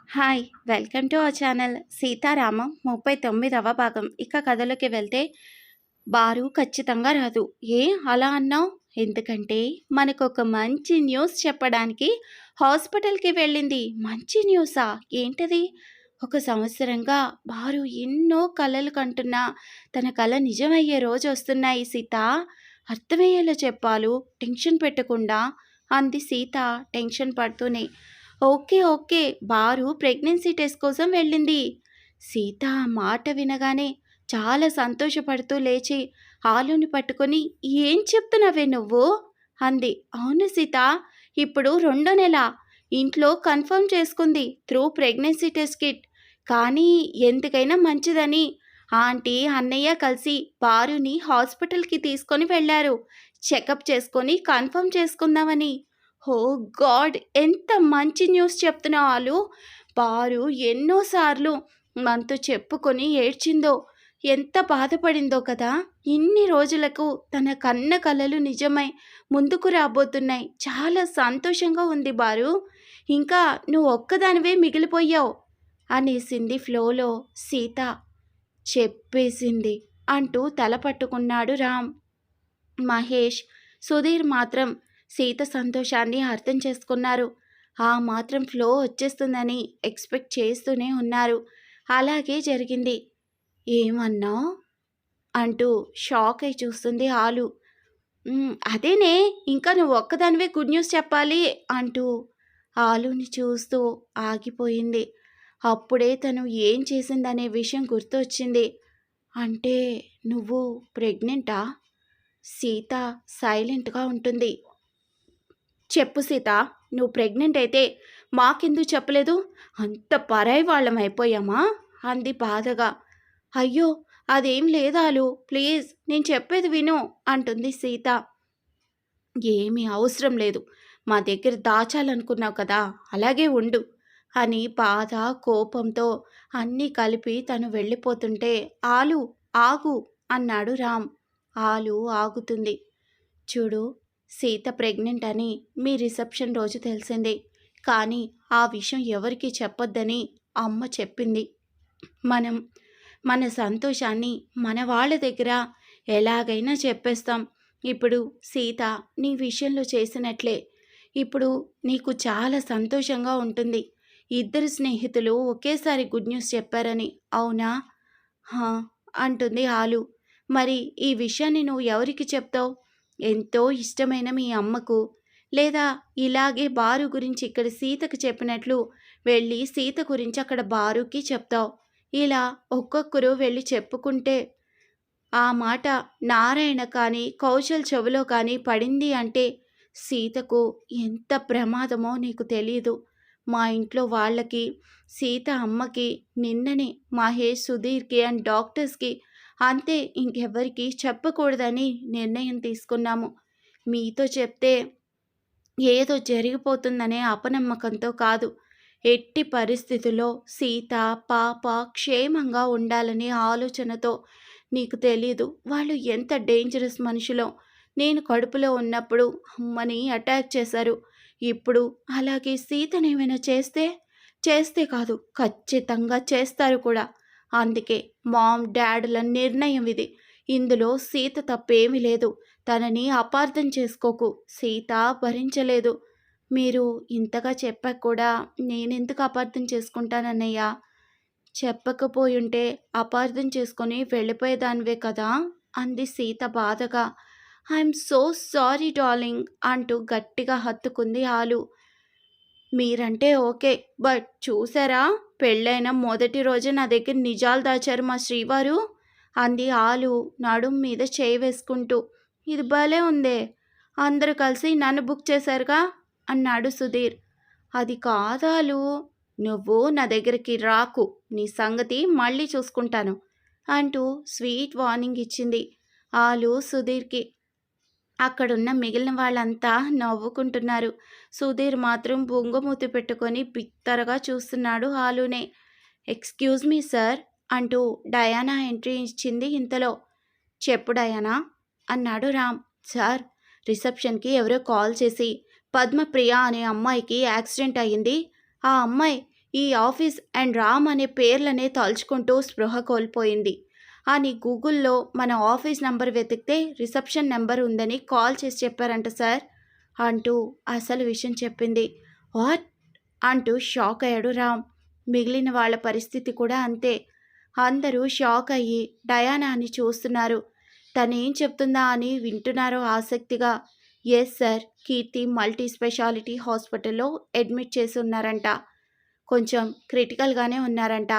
Hi! Welcome to our channel. 'Sitaramam' 39వ భాగం. ఇక కథలోకి వెళ్తే, బారు ఖచ్చితంగా రాదు. ఏ అలా అన్నావు? ఎందుకంటే మనకొక మంచి న్యూస్ చెప్పడానికి హాస్పిటల్‌కి వెళ్ళింది. మంచి న్యూసా? ఏంటది? ఒక సంవత్సరంగా బారు ఎన్నో కలలు కంటున్నా తన కల నిజమయ్యే రోజొస్తున్నాయి సీత. అర్థమయ్యేలా చెప్పాలు. టెన్షన్ పెట్టకుండా అంది సీత టెన్షన్ పడుతూనే. ఓకే. ఓకే. బారు ప్రెగ్నెన్సీ టెస్ట్ కోసం వెళ్ళింది. సీత ఆ మాట వినగానే చాలా సంతోషపడుతూ లేచి ఆలుని పట్టుకొని ఏం చెప్తున్నావే నువ్వు? అంది. అవును సీత. ఇప్పుడు రెండో నెల. ఇంట్లో కన్ఫర్మ్ చేసుకుంది త్రూ ప్రెగ్నెన్సీ టెస్ట్ కిట్. కానీ ఎందుకైనా మంచిదని ఆంటీ, అన్నయ్య కలిసి బారుని హాస్పిటల్‌కి తీసుకొని వెళ్లారు. చెకప్ చేసుకొని కన్ఫర్మ్ చేసుకుందామని. ఓహ్ గాడ్! ఎంత మంచి న్యూస్ చెప్తున్నావు ఆలు. పారు ఎన్నోసార్లు మనతో చెప్పుకొని ఏడ్చిందో, ఎంత బాధపడిందో కదా. ఇన్ని రోజులకు తన కన్న కలలు నిజమై ముందుకు రాబోతున్నాయి. చాలా సంతోషంగా ఉంది బారు. ఇంకా నువ్వు ఒక్కదానివే మిగిలిపోయావు అనేసింది ఫ్లోలో సీత. చెప్పేసింది అంటూ తల పట్టుకున్నాడు రామ్. మహేష్, సుధీర్ మాత్రం సీత సంతోషాన్ని అర్థం చేసుకున్నారు. ఆ మాత్రం ఫ్లో వచ్చేస్తుందని ఎక్స్పెక్ట్ చేస్తూనే ఉన్నారు. అలాగే జరిగింది. ఏమన్నావు అంటూ షాక్ అయి చూస్తుంది ఆలు. అదేనే, ఇంకా నువ్వు ఒక్కదానివే గుడ్ న్యూస్ చెప్పాలి అంటూ ఆలుని చూస్తూ ఆగిపోయింది. అప్పుడే తను ఏం చేసిందనే విషయం గుర్తొచ్చింది. అంటే నువ్వు ప్రెగ్నెంటా? సీత సైలెంట్గా ఉంటుంది. చెప్పు సీత, నువ్వు ప్రెగ్నెంట్ అయితే మాకెందుకు చెప్పలేదు? అంత పరాయి వాళ్ళం అయిపోయామా? అంది బాధగా. అయ్యో, అదేం లేదాలు, ప్లీజ్ నేను చెప్పేది విను అంటుంది సీత. ఏమీ అవసరం లేదు. మా దగ్గర దాచాలనుకున్నావు కదా, అలాగే ఉండు అని బాధ, కోపంతో అన్నీ కలిపి తను వెళ్ళిపోతుంటే, ఆలు ఆగు అన్నాడు రామ్. ఆలు ఆగుతుంది. చూడు, సీత ప్రెగ్నెంట్ అని మీ రిసెప్షన్ రోజు తెలిసింది. కానీ ఆ విషయం ఎవరికీ చెప్పొద్దని అమ్మ చెప్పింది. మనం మన సంతోషాన్ని మన వాళ్ళ దగ్గర ఎలాగైనా చెప్పేస్తాం. ఇప్పుడు సీత నీ విషయంలో చేసినట్లే. ఇప్పుడు నీకు చాలా సంతోషంగా ఉంటుంది. ఇద్దరు స్నేహితులు ఒకేసారి గుడ్ న్యూస్ చెప్పారని. అవునా? హా అంటుంది ఆలు. మరి ఈ విషయాన్ని నువ్వు ఎవరికి చెప్తావు? ఎంతో ఇష్టమైన మీ అమ్మకు, లేదా ఇలాగే బారు గురించి ఇక్కడ సీతకు చెప్పినట్లు వెళ్ళి సీత గురించి అక్కడ బారుకి చెప్తావు. ఇలా ఒక్కొక్కరు వెళ్ళి చెప్పుకుంటే ఆ మాట నారాయణ కానీ కౌశల్ చెవిలో కానీ పడింది అంటే సీతకు ఎంత ప్రమాదమో నీకు తెలీదు. మా ఇంట్లో వాళ్ళకి, సీత అమ్మకి, నిన్ననే మహేష్, సుధీర్కి అండ్ డాక్టర్స్కి అంతే, ఇంకెవ్వరికి చెప్పకూడదని నిర్ణయం తీసుకున్నాము. మీతో చెప్తే ఏదో జరిగిపోతుందనే అపనమ్మకంతో కాదు. ఎట్టి పరిస్థితుల్లో సీత, పాప క్షేమంగా ఉండాలనే ఆలోచనతో. నీకు తెలీదు వాళ్ళు ఎంత డేంజరస్ మనుషులో. నేను కడుపులో ఉన్నప్పుడు అమ్మని అటాక్ చేశారు. ఇప్పుడు అలాగే సీతనేమైనా చేస్తే? చేస్తే కాదు, ఖచ్చితంగా చేస్తారు కూడా. అందుకే మామ్, డాడ్ల నిర్ణయం ఇది. ఇందులో సీత తప్పేమీ లేదు. తనని అపార్థం చేసుకోకు. సీత భరించలేదు. మీరు ఇంతగా చెప్పాక కూడా నేనెందుకు అపార్థం చేసుకుంటానన్నయ్య? చెప్పకపోయుంటే అపార్థం చేసుకొని వెళ్ళిపోయేదానివే కదా అంది సీత బాధగా. ఐఎమ్ సో సారీ డార్లింగ్ అంటూ గట్టిగా హత్తుకుంది ఆలు. మీరంటే ఓకే, బట్ చూసారా, పెళ్ళైన మొదటి రోజే నా దగ్గర నిజాలు దాచారు మా శ్రీవారు అంది ఆలు నడుం మీద చేయి వేసుకుంటూ. ఇది భలే ఉందే, అందరూ కలిసి నన్ను బుక్ చేశారుగా అన్నాడు సుధీర్. అది కాదాలు, నువ్వు నా దగ్గరికి రాకు, నీ సంగతి మళ్ళీ చూసుకుంటాను అంటూ స్వీట్ వార్నింగ్ ఇచ్చింది ఆలు సుధీర్కి. అక్కడున్న మిగిలిన వాళ్ళంతా నవ్వుకుంటున్నారు. సుధీర్ మాత్రం బొంగమూతి పెట్టుకొని బిత్తరగా చూస్తున్నాడు ఆలునే. ఎక్స్క్యూజ్ మీ సార్ అంటూ డయానా ఎంట్రీ ఇచ్చింది ఇంతలో. చెప్పు డయానా అన్నాడు రామ్. సార్, రిసెప్షన్కి ఎవరో కాల్ చేసి పద్మప్రియ అనే అమ్మాయికి యాక్సిడెంట్ అయ్యింది. ఆ అమ్మాయి ఈ ఆఫీస్ అండ్ రామ్ అనే పేర్లనే తలుచుకుంటూ స్పృహ కోల్పోయింది. అని గూగుల్లో మన ఆఫీస్ నంబర్ వెతికితే రిసెప్షన్ నెంబర్ ఉందని కాల్ చేసి చెప్పారంట సార్ అంటూ అసలు విషయం చెప్పింది. వాట్ అంటూ షాక్ అయ్యాడు రామ్. మిగిలిన వాళ్ళ పరిస్థితి కూడా అంతే. అందరూ షాక్ అయ్యి డయానాని చూస్తున్నారు. తనేం చెప్తుందా అని వింటున్నారో ఆసక్తిగా. ఎస్ సార్, కీర్తి మల్టీ స్పెషాలిటీ హాస్పిటల్లో అడ్మిట్ చేసి ఉన్నారంట. కొంచెం క్రిటికల్గానే ఉన్నారంట.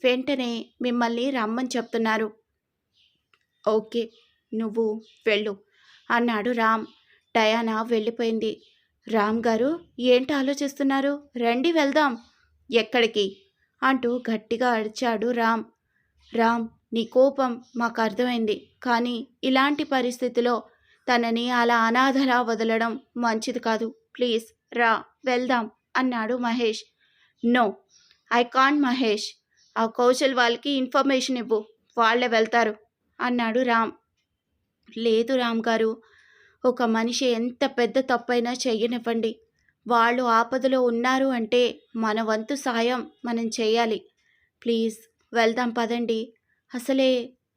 వెంటనే మిమ్మల్ని రమ్మని చెప్తున్నారు. ఓకే, నువ్వు వెళ్ళు అన్నాడు రామ్. డయానా వెళ్ళిపోయింది. రామ్ గారు ఏంటి ఆలోచిస్తున్నారు? రండి వెళ్దాం. ఎక్కడికి అంటూ గట్టిగా అరిచాడు రామ్. రామ్, నీ కోపం మాకు అర్థమైంది, కానీ ఇలాంటి పరిస్థితిలో తనని అలా అనాథలా వదలడం మంచిది కాదు. ప్లీజ్ రా వెళ్దాం అన్నాడు Mahesh. No, I can't Mahesh. ఆ కౌశల్ వాళ్ళకి ఇన్ఫర్మేషన్ ఇవ్వు, వాళ్ళే వెళ్తారు అన్నాడు రామ్. లేదు రామ్ గారు, ఒక మనిషి ఎంత పెద్ద తప్పైనా చెయ్యనివ్వండి. వాళ్ళు ఆపదలో ఉన్నారు అంటే మన వంతు సాయం మనం చేయాలి. ప్లీజ్ వెళ్దాం పదండి. అసలే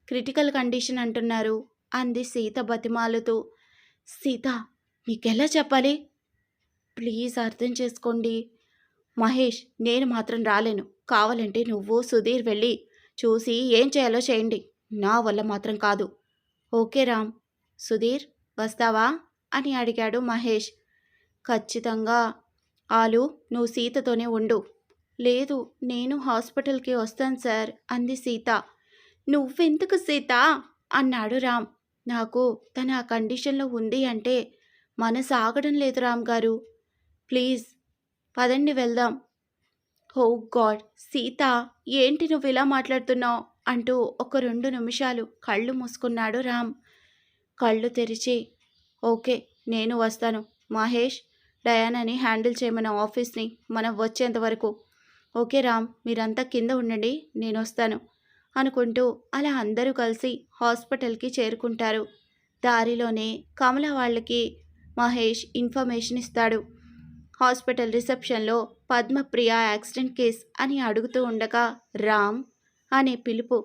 క్రిటికల్ కండిషన్ అంటున్నారు అంది సీత బతిమాలుతూ. సీత, నీకెలా చెప్పాలి? ప్లీజ్ అర్థం చేసుకోండి. మహేష్, నేను మాత్రం రాలేను. కావాలంటే నువ్వు సుధీర్ వెళ్ళి చూసి ఏం చేయాలో చేయండి. నా వల్ల మాత్రం కాదు. ఓకే రామ్. సుధీర్ వస్తావా అని అడిగాడు మహేష్. ఖచ్చితంగా. ఆలు, నువ్వు సీతతోనే ఉండు. లేదు, నేను హాస్పిటల్కి వస్తాను సార్ అంది సీత. నువ్వెందుకు సీత అన్నాడు రామ్. నాకు తన ఆ కండిషన్లో ఉంది అంటే మనసు ఆగడం లేదు రామ్ గారు. ప్లీజ్ పదండి వెళ్దాం. ఓ గాడ్, సీత ఏంటి నువ్వు ఇలా మాట్లాడుతున్నావు అంటూ ఒక 2 నిమిషాలు కళ్ళు మూసుకున్నాడు రామ్. కళ్ళు తెరిచి ఓకే, నేను వస్తాను. మహేష్, డయానాని హ్యాండిల్ చేయమన్న ఆఫీస్ని మనం వచ్చేంత వరకు. ఓకే రామ్, మీరంతా కింద ఉండండి, నేను వస్తాను అనుకుంటూ అలా అందరూ కలిసి హాస్పిటల్కి చేరుకుంటారు. దారిలోనే కమల వాళ్ళకి మహేష్ ఇన్ఫర్మేషన్ ఇస్తాడు. హాస్పిటల్ రిసెప్షన్లో పద్మప్రియ యాక్సిడెంట్ కేస్ అని అడుగుతూ ఉండగా రామ్ అనే పిలుపు.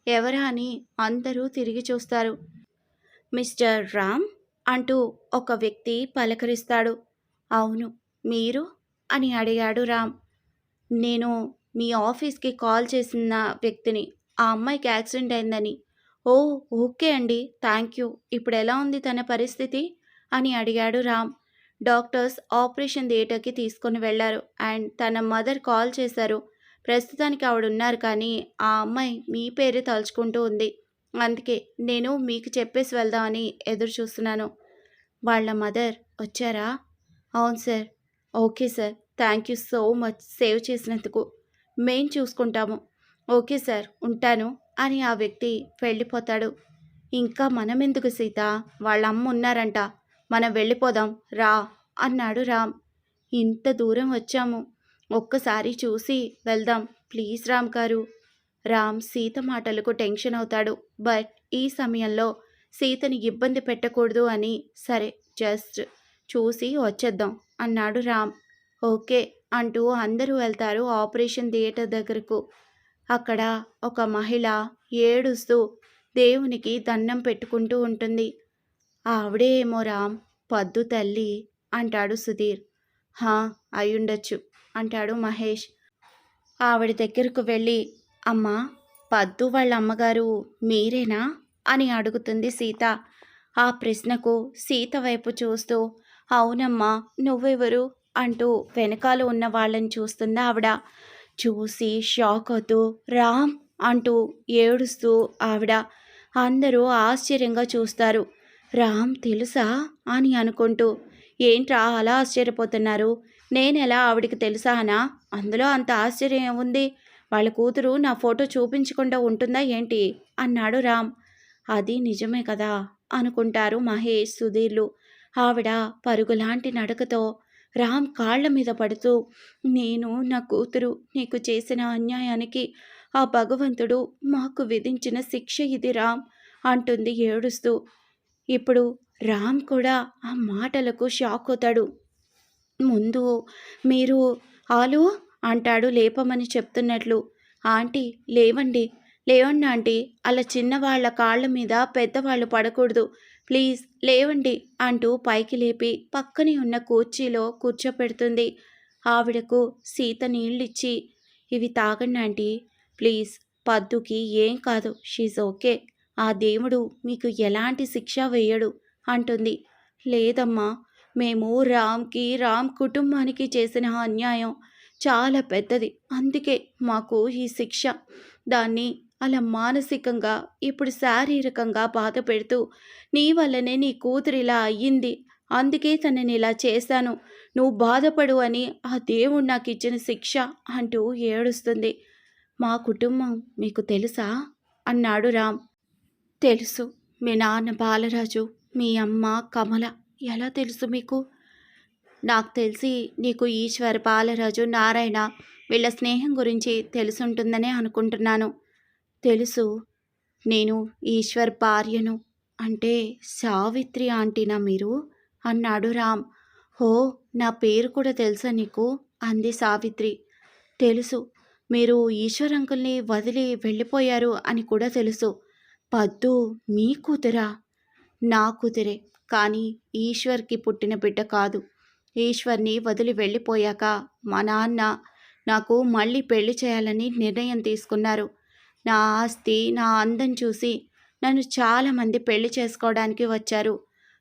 ఎవరా అని అందరూ తిరిగి చూస్తారు. మిస్టర్ రామ్ అంటూ ఒక వ్యక్తి పలకరిస్తాడు. అవును, మీరు అని అడిగాడు రామ్. నేను మీ ఆఫీస్కి కాల్ చేసిన వ్యక్తిని. ఆ అమ్మాయికి యాక్సిడెంట్ అయిందని. ఓ ఓకే అండి, థ్యాంక్ యూ. ఇప్పుడు ఎలా ఉంది తన పరిస్థితి అని అడిగాడు రామ్. డాక్టర్స్ ఆపరేషన్ థియేటర్కి తీసుకొని వెళ్ళారు అండ్ తన మదర్ కాల్ చేశారు. ప్రస్తుతానికి ఆవిడ ఉన్నారు, కానీ ఆ అమ్మాయి మీ పేరే తలుచుకుంటూ ఉంది. అందుకే నేను మీకు చెప్పేసి వెళ్దామని ఎదురు చూస్తున్నాను. వాళ్ళ మదర్ వచ్చారా? అవును sir. Okay sir, thank you so much save చేసినందుకు. మేం చూసుకుంటాము. ఓకే సార్, ఉంటాను అని ఆ వ్యక్తి వెళ్ళిపోతాడు. ఇంకా మనం ఎందుకు సీత, వాళ్ళ అమ్మ ఉన్నారంట, మనం వెళ్ళిపోదాం రా అన్నాడు రామ్. ఇంత దూరం వచ్చాము, ఒక్కసారి చూసి వెళ్దాం ప్లీజ్ రామ్ గారు. రామ్ సీత మాటలకు టెన్షన్ అవుతాడు. బట్ ఈ సమయంలో సీతని ఇబ్బంది పెట్టకూడదు అని సరే జస్ట్ చూసి వచ్చేద్దాం అన్నాడు రామ్. ఓకే అంటూ అందరూ వెళ్తారు ఆపరేషన్ థియేటర్ దగ్గరకు. అక్కడ ఒక మహిళ ఏడుస్తూ దేవునికి దండం పెట్టుకుంటూ ఉంటుంది. ఆవిడే ఏమో రామ్, పద్దు తల్లి అంటాడు సుధీర్. హా, అయ్యుండొచ్చు అంటాడు మహేష్. ఆవిడ దగ్గరకు వెళ్ళి అమ్మా, పద్దు వాళ్ళ అమ్మగారు మీరేనా అని అడుగుతుంది సీత. ఆ ప్రశ్నకు సీత వైపు చూస్తూ అవునమ్మా, నువ్వెవరు అంటూ వెనకాల ఉన్న వాళ్ళని చూస్తుంది ఆవిడ. చూసి షాక్ అవుతూ రామ్ అంటూ ఏడుస్తూ ఆవిడ. అందరూ ఆశ్చర్యంగా చూస్తారు. రామ్ తెలుసా అని అనుకుంటూ. ఏంట్రా అలా ఆశ్చర్యపోతున్నారు? నేనెలా ఆవిడికి తెలుసా అనా? అందులో అంత ఆశ్చర్యం ఏముంది? వాళ్ళ కూతురు నా ఫోటో చూపించకుండా ఉంటుందా ఏంటి అన్నాడు రామ్. అది నిజమే కదా అనుకుంటారు మహేష్, సుధీర్లు. ఆవిడ పరుగులాంటి నడకతో రామ్ కాళ్ల మీద పడుతూ నేను, నా కూతురు నీకు చేసిన అన్యాయానికి ఆ భగవంతుడు మాకు విధించిన శిక్ష ఇది రామ్ అంటుంది ఏడుస్తూ. ఇప్పుడు రామ్ కూడా ఆ మాటలకు షాక్ అవుతాడు. ముందు మీరు ఆలు అంటాడు లేపమని చెప్తున్నట్లు. ఆంటీ లేవండి, లేవండి ఆంటీ, అలా చిన్నవాళ్ల కాళ్ళ మీద పెద్దవాళ్ళు పడకూడదు, ప్లీజ్ లేవండి అంటూ పైకి లేపి పక్కనే ఉన్న కుర్చీలో కూర్చోపెడుతుంది. ఆవిడకు సీత నీళ్ళిచ్చి, ఇవి తాగండి ఆంటీ ప్లీజ్, పద్దుకి ఏం కాదు, షీజ్ ఓకే, ఆ దేవుడు మీకు ఎలాంటి శిక్ష వేయడు అంటుంది. లేదమ్మా, మేము రామ్ కుటుంబానికి చేసిన అన్యాయం చాలా పెద్దది, అందుకే మాకు ఈ శిక్ష. దాన్ని అలా మానసికంగా ఇప్పుడు శారీరకంగా బాధ పెడుతూ నీ వల్లనే నీ కూతురు ఇలా అయ్యింది, అందుకే తనని ఇలా చేశాను, నువ్వు బాధపడు అని ఆ దేవుడు నాకు ఇచ్చిన శిక్ష అంటూ ఏడుస్తుంది. మా కుటుంబం మీకు తెలుసా అన్నాడు రామ్. తెలుసు, మీ నాన్న బాలరాజు, మీ అమ్మ కమల. ఎలా తెలుసు మీకు? నాకు తెలిసి నీకు ఈశ్వర్, బాలరాజు, నారాయణ వీళ్ళ స్నేహం గురించి తెలుసుంటుందనే అనుకుంటున్నాను. తెలుసు, నేను ఈశ్వర్ భార్యను. అంటే సావిత్రి ఆంటీనా మీరు అన్నాడు రామ్. హో, నా పేరు కూడా తెలుసా నీకు అంది సావిత్రి. తెలుసు, మీరు ఈశ్వర్ అంకుల్ని వదిలి వెళ్ళిపోయారు అని కూడా తెలుసు. పద్దు మీ కూతురా? నా కూతురే, కానీ ఈశ్వర్కి పుట్టిన బిడ్డ కాదు. ఈశ్వర్ని వదిలి వెళ్ళిపోయాక మా నాన్న నాకు మళ్ళీ పెళ్లి చేయాలని నిర్ణయం తీసుకున్నారు. నా ఆస్తి, నా అందం చూసి నన్ను చాలామంది పెళ్లి చేసుకోవడానికి వచ్చారు.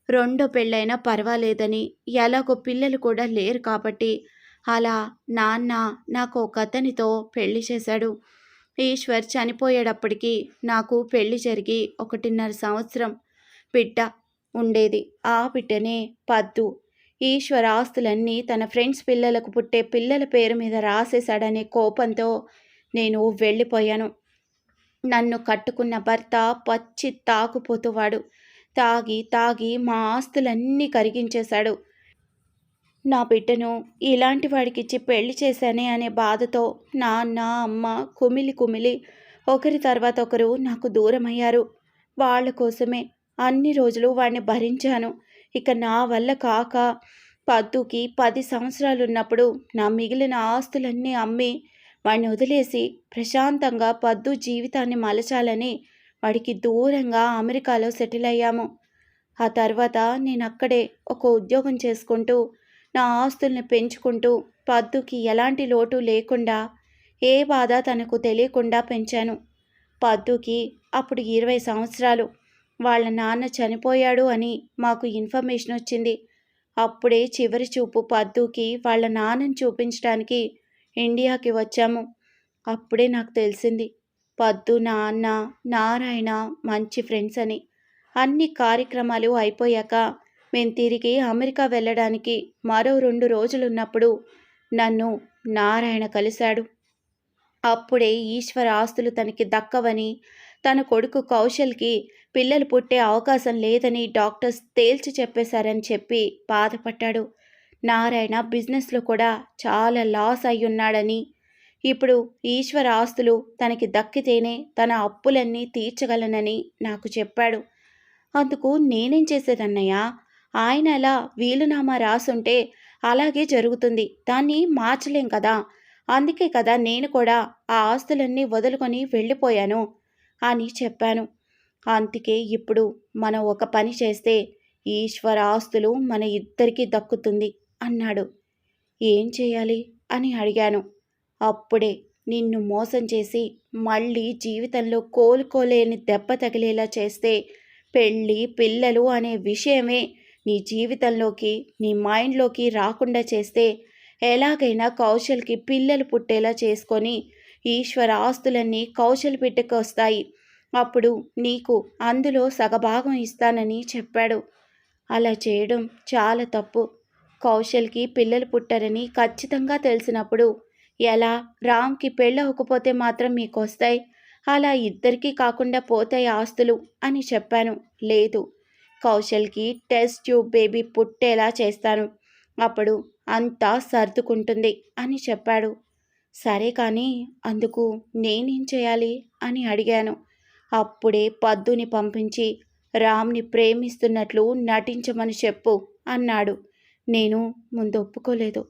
రెండో పెళ్ళైనా పర్వాలేదని, ఎలాగో పిల్లలు కూడా లేరు కాబట్టి అలా నాన్న నాకు ఒక అతనితో పెళ్లి చేశాడు. ఈశ్వర్ చనిపోయేటప్పటికి నాకు పెళ్లి జరిగి 1.5 సంవత్సరం బిడ్డ ఉండేది. ఆ బిడ్డనే పద్దు. ఈశ్వర్ ఆస్తులన్నీ తన ఫ్రెండ్స్ పిల్లలకు పుట్టే పిల్లల పేరు మీద రాసేశాడనే కోపంతో నేను వెళ్ళిపోయాను. నన్ను కట్టుకున్న భర్త పచ్చి తాగుపోతువాడు. తాగి తాగి మా ఆస్తులన్నీ కరిగించేశాడు. నా బిడ్డను ఇలాంటి వాడికిచ్చి పెళ్లి చేశానే అనే బాధతో నాన్న, అమ్మ కుమిలి కుమిలి ఒకరి తర్వాత ఒకరు నాకు దూరమయ్యారు. వాళ్ళ కోసమే అన్ని రోజులు వాడిని భరించాను. ఇక నా వల్ల కాక పద్దుకి 10 సంవత్సరాలున్నప్పుడు నా మిగిలిన ఆస్తులన్నీ అమ్మి వాడిని వదిలేసి ప్రశాంతంగా పద్దు జీవితాన్ని మలచాలని వాడికి దూరంగా అమెరికాలో సెటిల్ అయ్యాము. ఆ తర్వాత నేను అక్కడే ఒక ఉద్యోగం చేసుకుంటూ నా ఆస్తుల్ని పెంచుకుంటూ పద్దుకి ఎలాంటి లోటు లేకుండా, ఏ బాధ తనకు తెలియకుండా పెంచాను. పద్దుకి అప్పుడు 20 సంవత్సరాలు. వాళ్ళ నాన్న చనిపోయాడు అని మాకు ఇన్ఫర్మేషన్ వచ్చింది. అప్పుడే చివరి చూపు పద్దుకి వాళ్ళ నాన్నని చూపించడానికి ఇండియాకి వచ్చాము. అప్పుడే నాకు తెలిసింది పద్దు నాన్న, నారాయణ మంచి ఫ్రెండ్స్ అని. అన్ని కార్యక్రమాలు అయిపోయాక మేము తిరిగి అమెరికా వెళ్ళడానికి మరో 2 రోజులున్నప్పుడు నన్ను నారాయణ కలిశాడు. అప్పుడే ఈశ్వర ఆస్తులు తనకి దక్కవని, తన కొడుకు కౌశల్కి పిల్లలు పుట్టే అవకాశం లేదని డాక్టర్స్ తేల్చి చెప్పేశారని చెప్పి బాధపడ్డాడు. నారాయణ బిజినెస్లో కూడా చాలా లాస్ అయ్యున్నాడని, ఇప్పుడు ఈశ్వర ఆస్తులు తనకి దక్కితేనే తన అప్పులన్నీ తీర్చగలనని నాకు చెప్పాడు. అందుకు నేనేం చేసేదన్నయ్యా? ఆయన అలా వీలునామా రాసుంటే అలాగే జరుగుతుంది, దాన్ని మార్చలేం కదా. అందుకే కదా నేను కూడా ఆ ఆస్తులన్నీ వదులుకొని వెళ్ళిపోయాను అని చెప్పాను. అందుకే ఇప్పుడు మనం ఒక పని చేస్తే ఈశ్వర ఆస్తులు మన ఇద్దరికీ దక్కుతుంది అన్నాడు. ఏం చేయాలి అని అడిగాను. అప్పుడే నిన్ను మోసం చేసి మళ్ళీ జీవితంలో కోలుకోలేని దెబ్బ తగిలేలా చేస్తే, పెళ్ళి పిల్లలు అనే విషయమే నీ జీవితంలోకి, నీ మైండ్లోకి రాకుండా చేస్తే, ఎలాగైనా కౌశల్కి పిల్లలు పుట్టేలా చేసుకొని ఈశ్వర ఆస్తులన్నీ కౌశల్ బిడ్డకు వస్తాయి. అప్పుడు నీకు అందులో సగభాగం ఇస్తానని చెప్పాడు. అలా చేయడం చాలా తప్పు. కౌశల్కి పిల్లలు పుట్టారని ఖచ్చితంగా తెలిసినప్పుడు ఎలా రామ్కి పెళ్ళవకపోతే మాత్రం మీకు వస్తాయి, అలా ఇద్దరికీ కాకుండా పోతాయి ఆస్తులు అని చెప్పాను. లేదు, కౌశల్కి టెస్ట్ ట్యూబ్ బేబీ పుట్టేలా చేస్తాను, అప్పుడు అంతా సర్దుకుంటుంది అని చెప్పాడు. సరే కానీ అందుకు నేనేం చేయాలి అని అడిగాను. అప్పుడే పద్దుని పంపించి రామ్ని ప్రేమిస్తున్నట్లు నటించమని చెప్పు అన్నాడు. నేను ముందు ఒప్పుకోలేదు,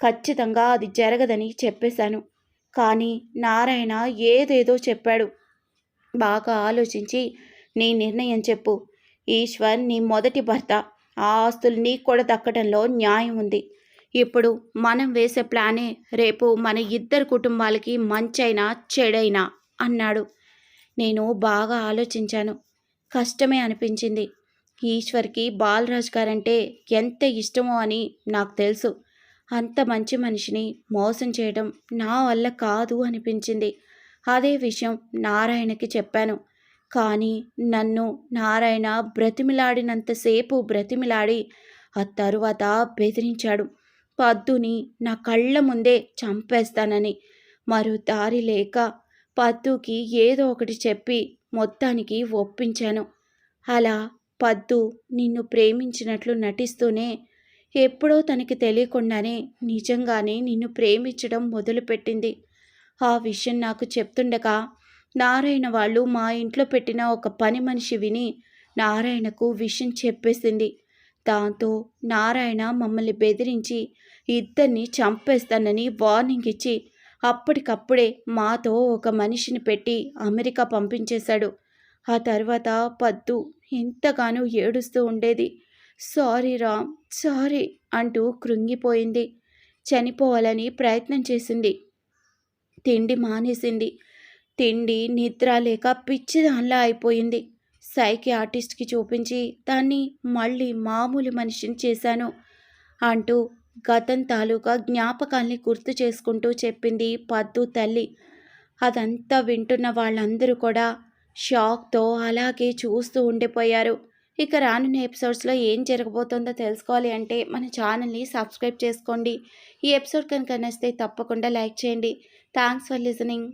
ఖచ్చితంగా అది జరగదని చెప్పేశాను. కానీ నారాయణ ఏదేదో చెప్పాడు. బాగా ఆలోచించి నీ నిర్ణయం చెప్పు. ఈశ్వర్ నీ మొదటి భర్త. ఆ ఆస్తులు నీకు కూడా దక్కడంలో న్యాయం ఉంది. ఇప్పుడు మనం వేసే ప్లానే రేపు మన ఇద్దరు కుటుంబాలకి మంచైనా చెడైనా అన్నాడు. నేను బాగా ఆలోచించాను. కష్టమే అనిపించింది. ఈశ్వర్కి బాలరాజ్ గారంటే ఎంత ఇష్టమో అని నాకు తెలుసు. అంత మంచి మనిషిని మోసం చేయడం నా వల్ల కాదు అనిపించింది. అదే విషయం నారాయణకి చెప్పాను. కానీ నన్ను నారాయణ బ్రతిమిలాడినంతసేపు బ్రతిమిలాడి ఆ తరువాత బెదిరించాడు. పద్దుని నా కళ్ళ ముందే చంపేస్తానని. మరో దారి లేక పద్దుకి ఏదో ఒకటి చెప్పి మొత్తానికి ఒప్పించాను. అలా పద్దు నిన్ను ప్రేమించినట్లు నటిస్తూనే ఎప్పుడో తనకి తెలియకుండానే నిజంగానే నిన్ను ప్రేమించడం మొదలుపెట్టింది. ఆ విషయం నాకు చెప్తుండగా నారాయణ వాళ్ళు మా ఇంట్లో పెట్టిన ఒక పని మనిషి విని నారాయణకు విషయం చెప్పేసింది. దాంతో నారాయణ మమ్మల్ని బెదిరించి ఇద్దరిని చంపేస్తానని వార్నింగ్ ఇచ్చి అప్పటికప్పుడే మాతో ఒక మనిషిని పెట్టి అమెరికా పంపించేశాడు. ఆ తర్వాత పద్దు ఎంతగానో ఏడుస్తూ ఉండేది. సారీ రామ్, సారీ అంటూ కృంగిపోయింది. చనిపోవాలని ప్రయత్నం చేసింది. తిండి మానేసింది. తిండి నిద్ర లేక పిచ్చిదానిలా అయిపోయింది. సైకియాట్రిస్ట్కి చూపించి దాన్ని మళ్ళీ మామూలు మనిషిని చేశాను అంటూ గతం తాలూకా జ్ఞాపకాల్ని గుర్తు చేసుకుంటూ చెప్పింది పద్దు తల్లి. అదంతా వింటున్న వాళ్ళందరూ కూడా షాక్తో అలాగే చూస్తూ ఉండిపోయారు. ఇక రానున్న ఎపిసోడ్స్లో ఏం జరగబోతుందో తెలుసుకోవాలి అంటే మన ఛానల్ని సబ్స్క్రైబ్ చేసుకోండి. ఈ ఎపిసోడ్ కనుక నచ్చితే తప్పకుండా లైక్ చేయండి. Thanks for listening.